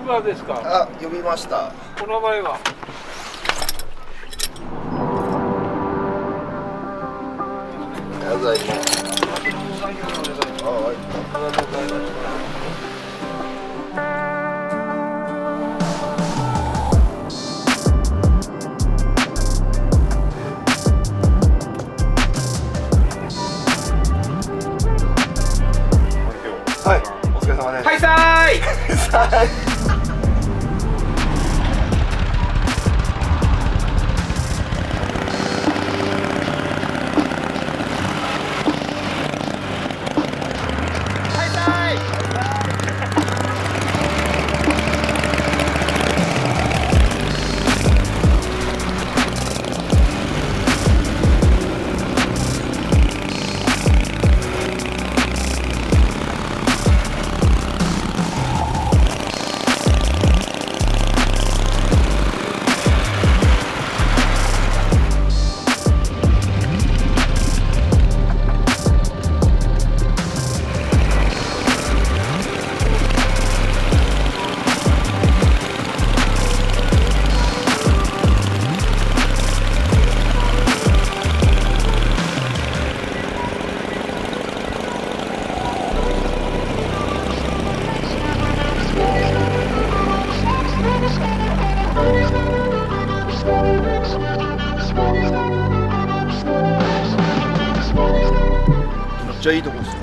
バーですか。あ、呼びました。お名前は。ありがとうございます。はい。ありがとうございます。はい、お疲れ様です。はいさーい。めっちゃいいとこですね。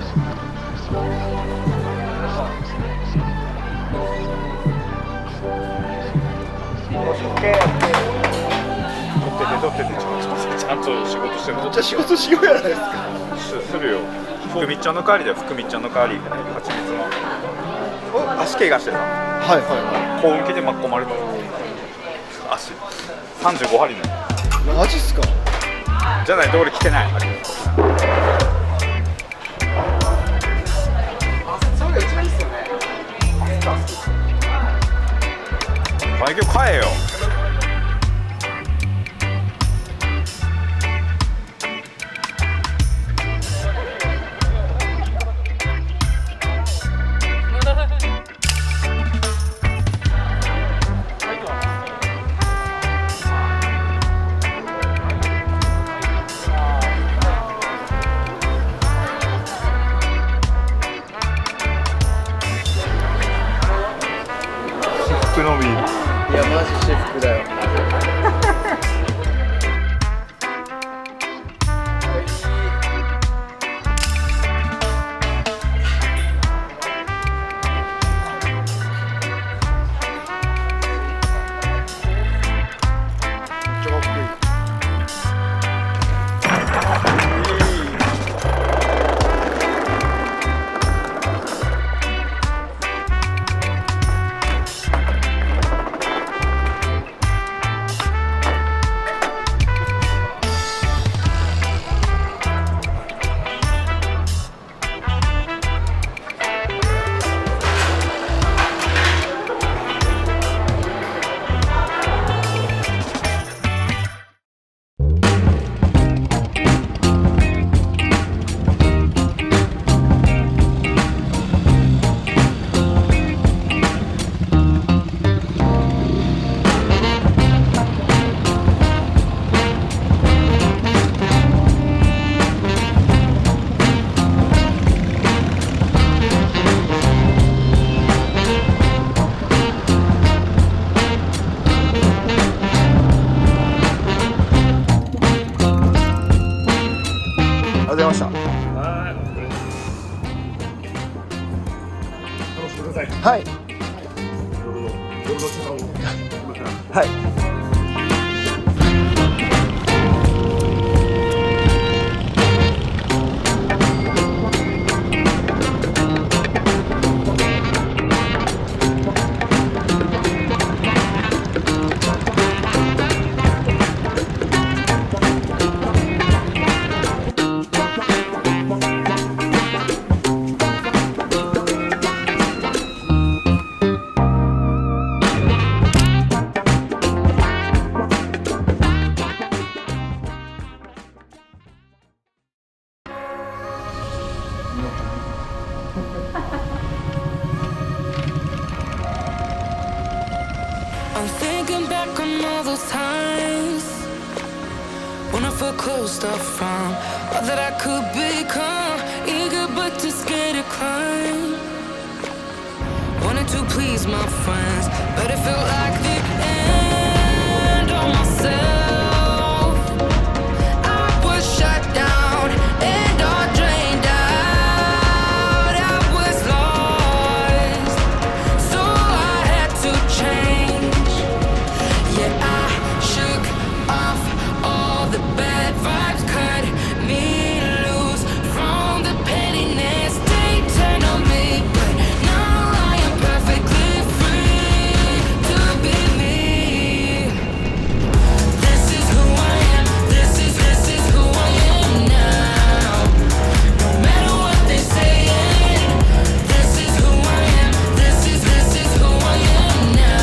撮っててちゃんと仕事してる。めっちゃ仕事しようやないですか。するよ。福みっちゃんの代わりだよ。福みっちゃんの代わり。蜂蜜の。足怪我してた。はいはい幸運期で巻き込まれた。足35針ね。マジっすか。じゃないと俺来てない。それが一番いいっすよね。バイク買えよ。福のビール。いや、マジ至福だよ。ありがとうございました。はい。はい。Thinking back on all those times when I felt closed off from all that I could become, eager but too scared to climb. Wanted to please my friends, but it felt like the end of myself. I was shut down and all drained out. I was lost, so I had to change. Yeah, I shook off all the bad vibes, cut me loose from the pettiness they turned on me. But now I am perfectly free to be me. This is who I am. This is who I am now. No matter what they say, this is who I am. This is who I am now.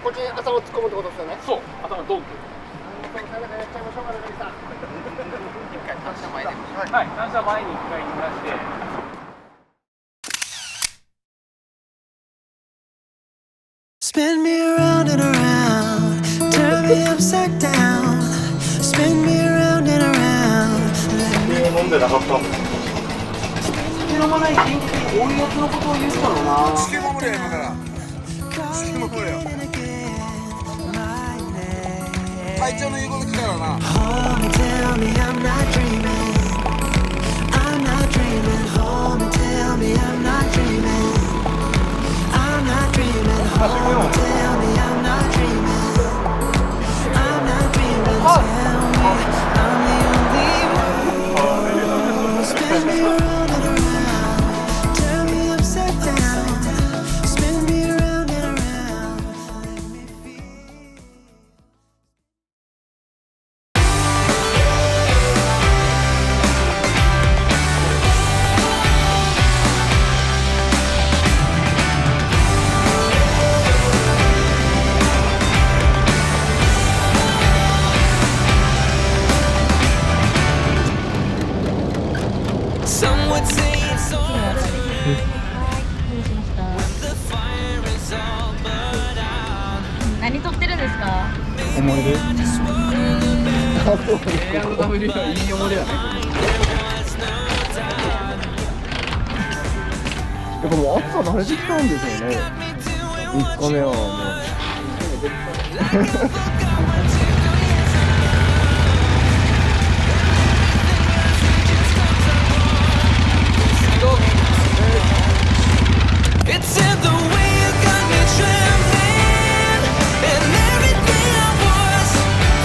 こっちに頭を突っ込むってことですよね。そう、頭ドンって。はい、反射前に一回揺らして。Spin me around and around, turn me upside down. Spin me around and around. 飲んでなかった。酒飲まない元気でこういうやつのことを言ったのな。酒飲むれ今から。酒飲むれよ。会長の言うこと聞いたらな。Hold me, tell me I'm not dreaming. I'm not dreaming. Hold me, tell me I'm not dreaming. I'm not dreaming. Hold me, tell me I'm not dreaming. I'm not dreaming. Tell me I'm the only one. 思い出。BMW はいい思い出やね。やっぱもう暑さ慣れてきたんですよね。3日目はもう。It's in the way you got me trembling, and everything I was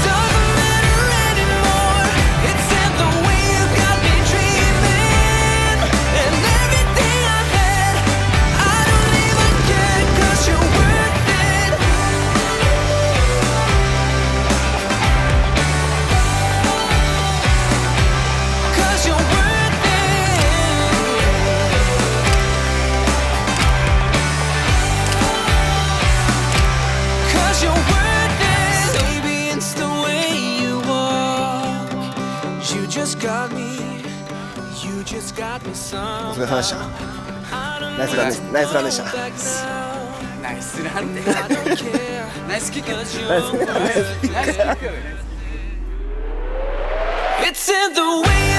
doesn't matter anymore. It's in the way you got me dreaming, and everything I had, I don't even care, 'cause you're worth it. 'Cause you're worth it. Cause you're worth it. Baby, it's the way you walk. You just got me. You just got me お some. 疲れ様でした。ナイスランでした。ナイスランでした。ナイスランってナイスキック。ナイスキック。ナイスナイスキック。It's in the way